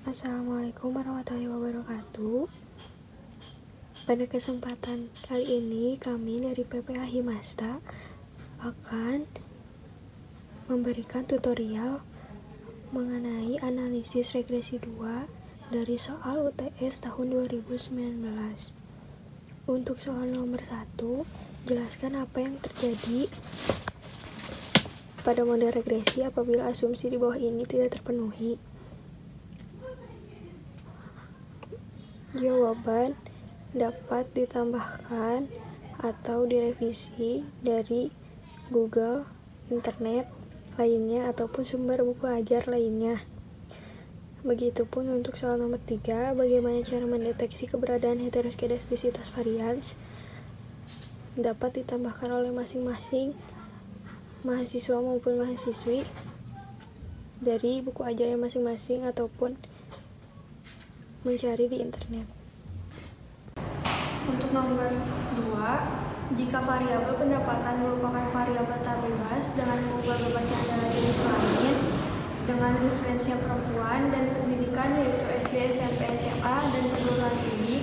Assalamualaikum warahmatullahi wabarakatuh. Pada kesempatan kali ini kami dari PPA Himasta akan memberikan tutorial mengenai analisis regresi 2 dari soal UTS tahun 2019. Untuk soal nomor 1, jelaskan apa yang terjadi pada model regresi apabila asumsi di bawah ini tidak terpenuhi. Jawaban dapat ditambahkan atau direvisi dari Google, internet lainnya, ataupun sumber buku ajar lainnya. Begitupun untuk soal nomor 3, bagaimana cara mendeteksi keberadaan heteroskedastisitas varians dapat ditambahkan oleh masing-masing mahasiswa maupun mahasiswi dari buku ajarnya masing-masing ataupun mencari di internet. Untuk nomor 2, jika variabel pendapatan merupakan variabel tak bebas dengan mengubah bebasnya antara jenis kelamin dengan referensi perempuan dan pendidikan yaitu SD, SMP, SMA, dan perguruan tinggi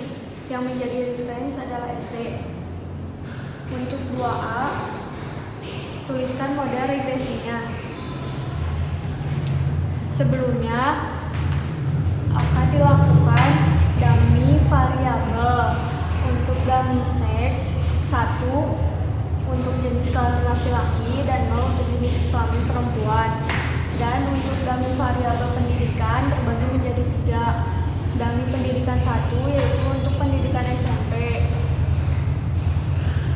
yang menjadi referensi adalah SD. Untuk 2A, tuliskan model regresinya. Sebelumnya akan dilakukan dummy variabel untuk dummy sex 1 untuk jenis kelamin laki-laki dan 0 untuk jenis kelamin perempuan. Dan untuk dummy variabel pendidikan terbagi menjadi 3. Dummy pendidikan 1 yaitu untuk pendidikan SMP,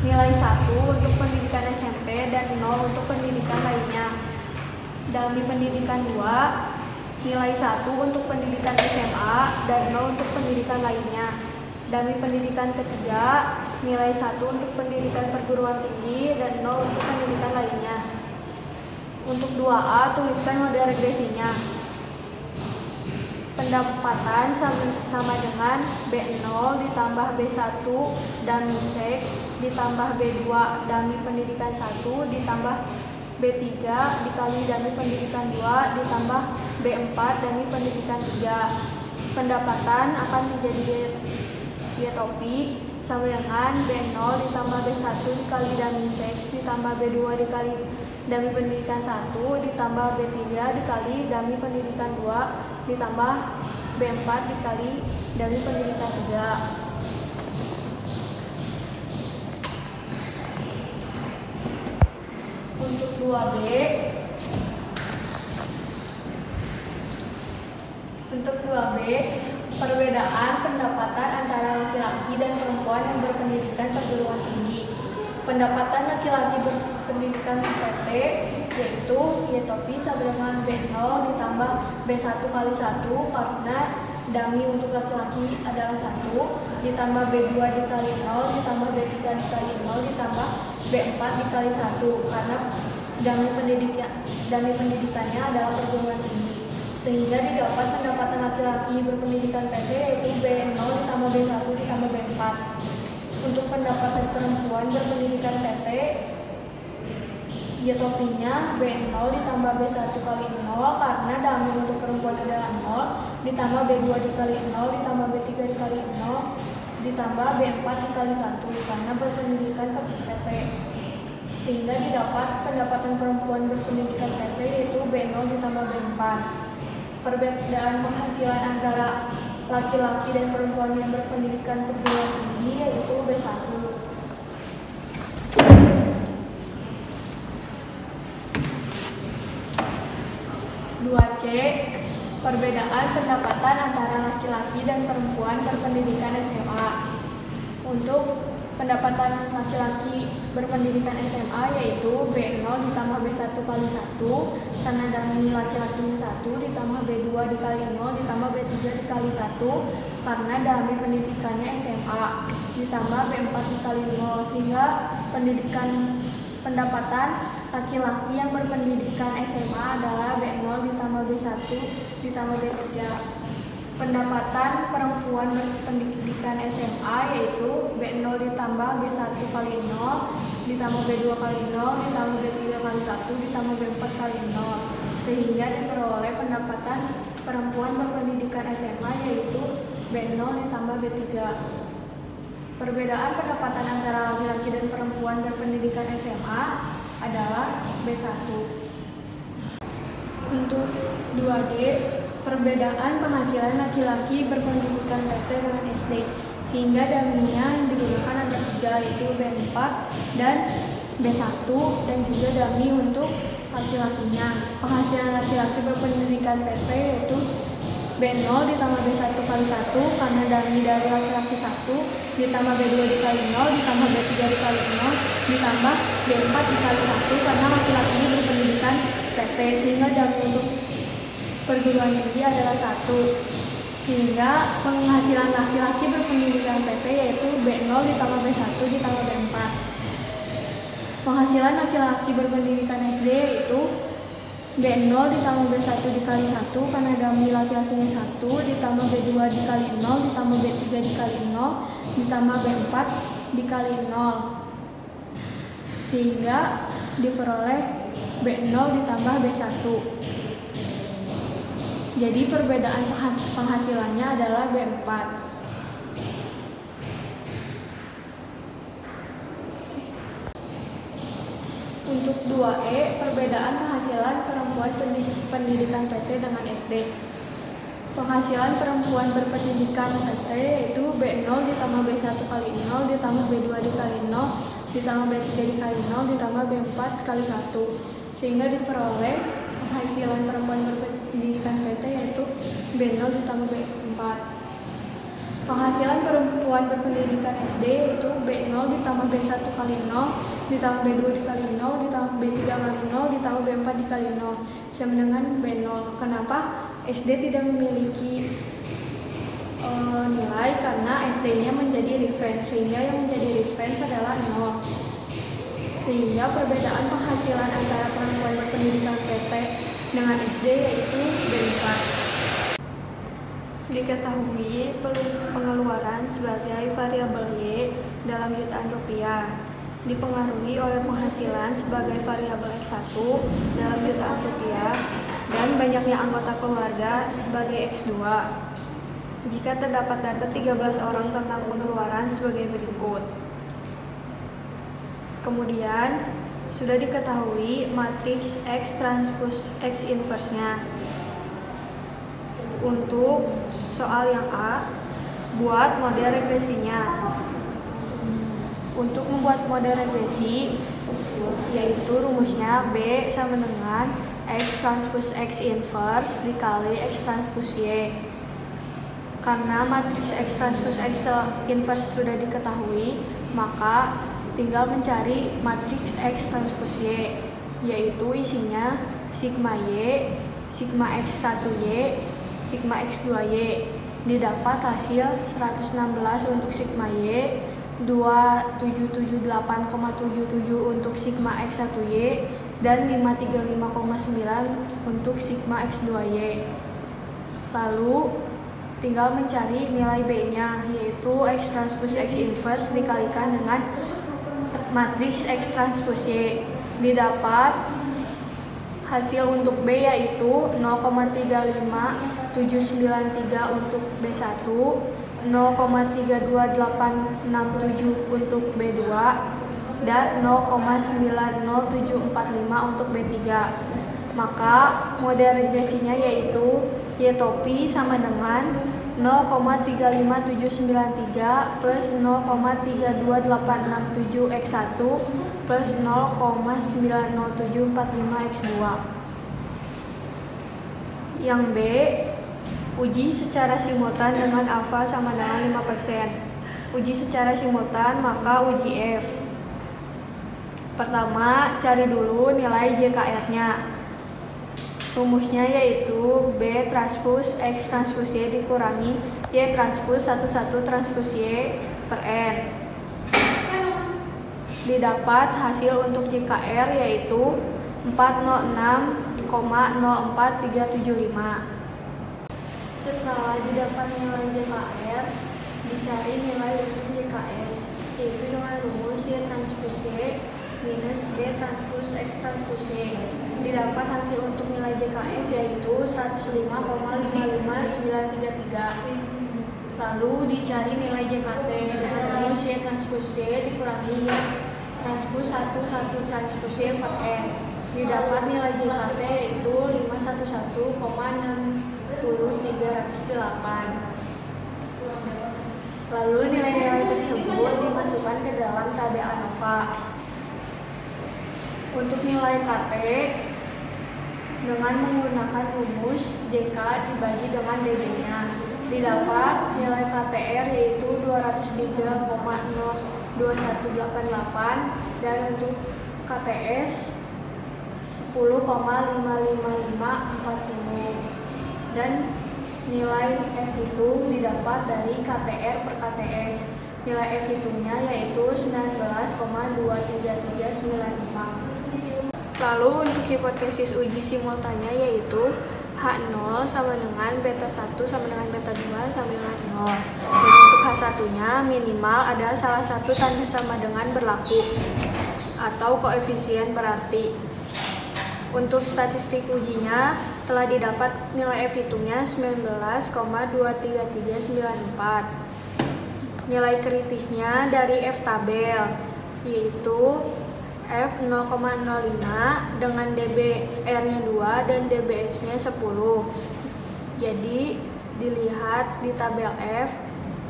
nilai 1 untuk pendidikan SMP dan 0 untuk pendidikan lainnya. Dummy pendidikan 2 nilai 1 untuk pendidikan SMA dan 0 untuk pendidikan lainnya. Dummy pendidikan ketiga nilai 1 untuk pendidikan perguruan tinggi dan 0 untuk pendidikan lainnya. Untuk 2A, tuliskan model regresinya. Pendapatan sama dengan B0 ditambah B1 dummy sex ditambah B2 dummy pendidikan 1 ditambah B3 dikali dummy pendidikan 2 ditambah B4 dummy pendidikan 3. Pendapatan akan menjadi dietopi sama dengan B0 ditambah B1 dikali dummy sex ditambah B2 dikali dummy pendidikan 1 ditambah B3 dikali dummy pendidikan 2 ditambah B4 dikali dummy pendidikan 3. Untuk 2B, perbedaan pendapatan antara laki-laki dan perempuan yang berpendidikan perguruan tinggi. Pendapatan laki-laki berpendidikan PT yaitu dietopi sama dengan B0 ditambah B1 kali 1 karena dummy untuk laki-laki adalah 1 ditambah B2 dikali 0 ditambah B3 dikali 0 ditambah B4 dikali 1 karena dummy pendidikannya adalah perguruan tinggi, sehingga didapat pendapatan laki-laki berpendidikan PT yaitu B0 ditambah B1 ditambah B4. Untuk pendapatan perempuan berpendidikan PT, dietopinya B0 ditambah B1 kali 0 karena dummy untuk perempuan adalah 0 ditambah B2 dikali 0 ditambah B3 dikali 0 ditambah B4 dikali 1 karena berpendidikan PT, sehingga didapat pendapatan perempuan berpendidikan PT yaitu B0 ditambah B4. Perbedaan penghasilan antara laki-laki dan perempuan yang berpendidikan perguruan tinggi yaitu B1. 2C, perbedaan pendapatan antara laki-laki dan perempuan berpendidikan SMA. Untuk pendapatan laki-laki berpendidikan SMA yaitu B0 ditambah B1 kali 1 karena dummy laki-lakinya 1 ditambah B2 dikali 0 ditambah B3 dikali 1 karena dummy pendidikannya SMA ditambah B4 dikali 0 sehingga pendapatan laki-laki yang berpendidikan SMA adalah B0 ditambah B1 ditambah B3. Pendapatan perempuan berpendidikan SMA yaitu B0 ditambah B1 kali 0 ditambah B2 kali 0 ditambah B3 kali 1 ditambah B4 kali 0 sehingga diperoleh pendapatan perempuan berpendidikan SMA B0 ditambah B3. Perbedaan pendapatan antara laki-laki dan perempuan berpendidikan SMA adalah B1. Untuk 2D, perbedaan penghasilan laki-laki berpendidikan PT dengan SD, sehingga dummy-nya yang digunakan ada 3, yaitu B4 dan B1, dan juga dummy untuk laki-lakinya. Penghasilan laki-laki berpendidikan PT yaitu B0 ditambah B1 kali 1 karena dummy dari laki-laki 1, ditambah B2 dikali 0, ditambah B3 dikali 0, ditambah B4 dikali 1 karena laki-lakinya berpendidikan PT, sehingga dummy untuk perguruan tinggi adalah 1. Sehingga penghasilan laki-laki berpendidikan PT yaitu B0 ditambah B1 ditambah B4. Penghasilan laki-laki berpendidikan SD itu B0 ditambah B1 dikali 1 karena dummy laki-lakinya 1, ditambah B2 dikali 0, ditambah B3 dikali 0, ditambah B4 dikali 0. Sehingga diperoleh B0 ditambah B1. Jadi perbedaan penghasilannya adalah B4. Untuk 2E, perbedaan penghasilan perempuan pendidikan PT dengan SD. Penghasilan perempuan berpendidikan PT yaitu B0 ditambah B1 kali 0, ditambah B2 dikali 0, ditambah B3 dikali 0, ditambah B4 kali 1. Sehingga diperoleh penghasilan perempuan berpendidikan PT yaitu B0 ditambah B4. Penghasilan perempuan berpendidikan SD yaitu B0 ditambah B1 kali 0, ditambah B2 dikali 0, ditambah B3 kali 0, ditambah B4 dikali 0, sama dengan B0. Kenapa SD tidak memiliki nilai? Karena SD-nya menjadi reference, sehingga yang menjadi reference adalah 0. Sehingga perbedaan penghasilan antara perempuan berpendidikan PT dengan SD yaitu B4. Diketahui pengeluaran sebagai variabel Y dalam jutaan rupiah dipengaruhi oleh penghasilan sebagai variabel X1 dalam jutaan rupiah dan banyaknya anggota keluarga sebagai X2. Jika terdapat data 13 orang tentang pengeluaran sebagai berikut. Kemudian sudah diketahui matriks X transpose X inverse-nya. Untuk soal yang A, buat model regresinya. Untuk membuat model regresi, yaitu rumusnya B sama dengan X transpose X inverse dikali X transpose Y. Karena matriks X transpose X inverse sudah diketahui, maka tinggal mencari matriks X transpose Y, yaitu isinya sigma Y, sigma X1Y, sigma X2Y. Didapat hasil 116 untuk sigma Y, 2778,77 untuk sigma X1Y, dan 535,9 untuk sigma X2Y. Lalu tinggal mencari nilai B-nya, yaitu X transpose X inverse dikalikan dengan matriks X transpose Y. Didapat hasil untuk B yaitu 0,35793 untuk B1, 0,32867 untuk B2, dan 0,90745 untuk B3. Maka model regresinya yaitu Y topi sama dengan 0,35793 plus 0,32867 X1 plus 0,90745 X2. Yang B, uji secara simultan dengan alfa sama dengan 5%. Uji secara simultan, maka uji F. Pertama, cari dulu nilai JKR-nya. Rumusnya yaitu B transpose X transpose Y dikurangi Y transpose 11 transpose Y per N. Didapat hasil untuk JKR yaitu 406,04375. Setelah didapat nilai JKR, dicari nilai untuk JKS, yaitu dengan rumus Y transpose Y minus B transpose X transpose Y. Didapat hasil untuk nilai JKS yaitu 105,55933. Lalu dicari nilai JKT dengan rumus Y transpos Y dikurangi Y transpos 1 transpos Y per N. Didapat nilai JKT yaitu 511,60308. Lalu nilai-nilai tersebut dimasukkan ke dalam tabel ANOVA. Untuk nilai KT dengan menggunakan rumus JK dibagi dengan DB-nya. Didapat nilai KTR yaitu 203,02188 dan untuk KTS 10,55540 dan nilai F hitung didapat dari KTR per KTS. Nilai F hitungnya yaitu 19,23395. Lalu untuk hipotesis uji simultannya yaitu H0 sama dengan beta 1 sama dengan beta 2 sama dengan 0. Dan untuk H1-nya minimal ada salah satu tanda sama dengan berlaku atau koefisien berarti. Untuk statistik ujinya telah didapat nilai F hitungnya 19,23394. Nilai kritisnya dari F tabel yaitu F 0,05 dengan DBR-nya 2 dan DBS-nya 10. Jadi dilihat di tabel F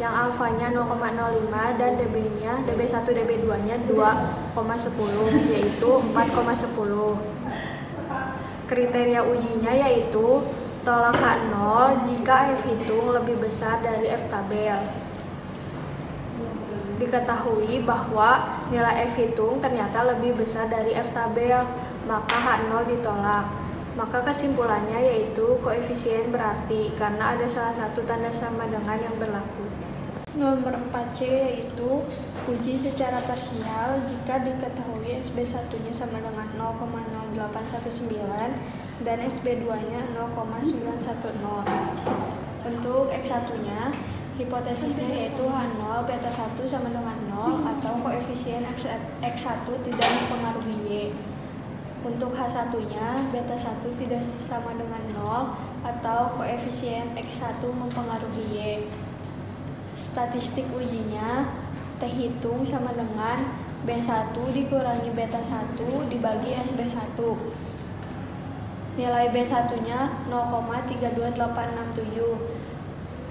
yang alfanya 0,05 dan DB1 DB2-nya 2,10 yaitu 4,10. Kriteria ujinya yaitu tolak H0 jika F hitung lebih besar dari F tabel. Diketahui bahwa nilai F hitung ternyata lebih besar dari F tabel, maka H0 ditolak. Maka kesimpulannya yaitu koefisien berarti karena ada salah satu tanda sama dengan yang berlaku. Nomor 4C yaitu uji secara parsial jika diketahui SB1-nya sama dengan 0,0819 dan SB2-nya 0,910. Untuk X1-nya hipotesisnya yaitu H0 beta 1 sama dengan 0 atau koefisien X1 tidak mempengaruhi Y. Untuk H1-nya beta 1 tidak sama dengan 0 atau koefisien X1 mempengaruhi Y. Statistik ujinya T hitung sama dengan B1 dikurangi beta 1 dibagi SB1. Nilai B1-nya 0,32867.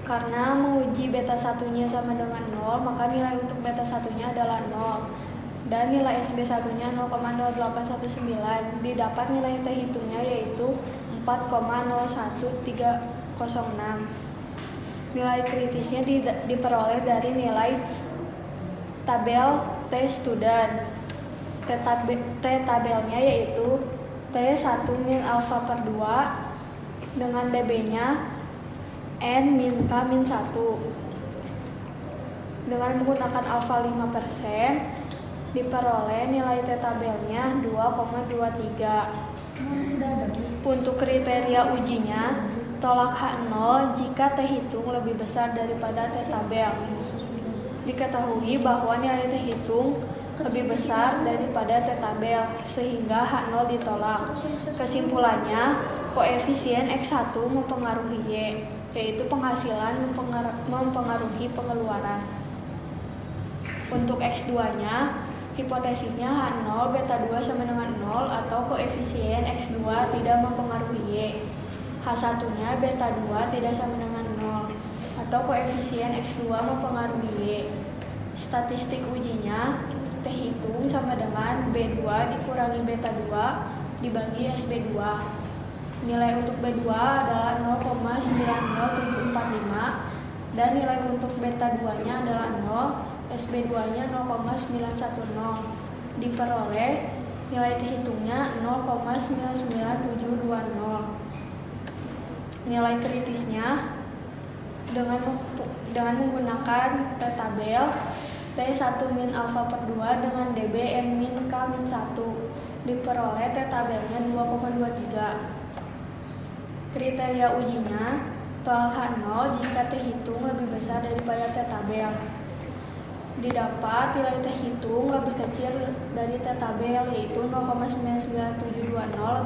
Karena menguji beta 1-nya sama dengan 0, maka nilai untuk beta 1-nya adalah 0. Dan nilai SB1-nya 0,0819. Didapat nilai T hitungnya yaitu 4,01306. Nilai kritisnya diperoleh dari nilai tabel T student. T tabelnya yaitu T1 min alfa per 2 dengan DB-nya N min K min 1. Dengan menggunakan alfa 5% diperoleh nilai T tabelnya 2,23. Untuk kriteria ujinya tolak H0 jika T hitung lebih besar daripada T tabel. Diketahui bahwa nilai T hitung lebih besar daripada T tabel sehingga H0 ditolak. Kesimpulannya, koefisien X1 mempengaruhi Y, yaitu penghasilan mempengaruhi pengeluaran. Untuk X2-nya, hipotesisnya H0 beta 2 sama dengan 0 atau koefisien X2 tidak mempengaruhi Y. H1-nya beta 2 tidak sama dengan 0 atau koefisien X2 mempengaruhi Y. Statistik ujinya T hitung sama dengan B2 dikurangi beta 2 dibagi SB2. Nilai untuk B2 adalah 0,90745 dan nilai untuk beta 2-nya adalah 0, SB2-nya 0,910. Diperoleh nilai T hitungnya 0,99720. Nilai kritisnya dengan menggunakan T tabel T1 min alfa per 2 dengan DB N min K min 1 diperoleh T tabelnya 2,23. Kriteria ujinya tolak H0 jika T hitung lebih besar daripada T tabel. Didapat nilai T hitung lebih kecil dari T tabel yaitu 0,99720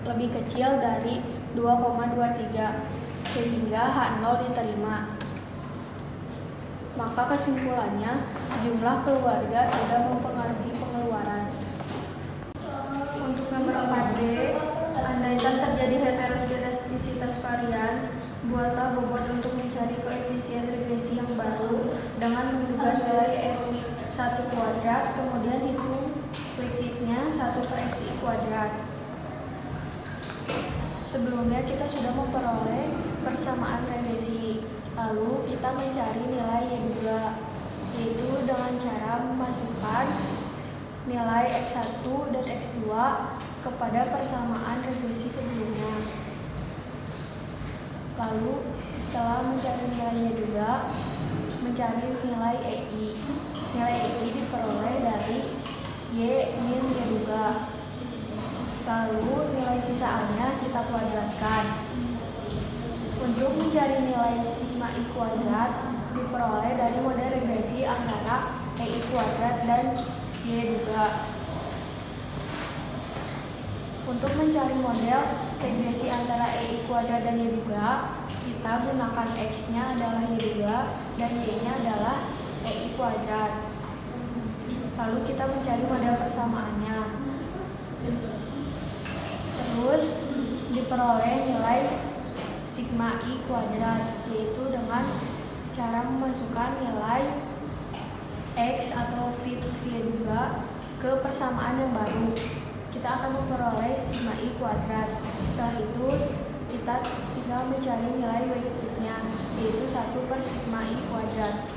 lebih kecil dari 2,23. sehingga H0 diterima. Maka kesimpulannya, jumlah keluarga tidak mempengaruhi pengeluaran. Untuk nomor 4D, andaikan terjadi heterogenesitas varians, buatlah bobot untuk mencari koefisien regresi yang baru dengan mengubah nilai S1 kuadrat, kemudian hitung liquidnya 1/xi kuadrat. Sebelumnya kita sudah memperoleh persamaan regresi, lalu kita mencari nilai Y2, yaitu dengan cara memasukkan nilai X1 dan X2 kepada persamaan regresi sebelumnya. Lalu setelah mencari nilai Y2, mencari nilai EI. Nilai EI diperoleh dari Y min Y2. Lalu nilai sisaannya kita kuadratkan. Untuk mencari nilai sigma I kuadrat diperoleh dari model regresi antara EI kuadrat dan Y2. Untuk mencari model regresi antara EI kuadrat dan Y2, kita gunakan X-nya adalah Y2 dan Y-nya adalah EI kuadrat. Lalu kita mencari model persamaannya. Terus diperoleh nilai sigma I kuadrat, yaitu dengan cara memasukkan nilai X atau fix Y2 ke persamaan yang baru. Kita akan memperoleh sigma I kuadrat. Setelah itu kita tinggal mencari nilai weighted-nya, yaitu 1/sigma I kuadrat.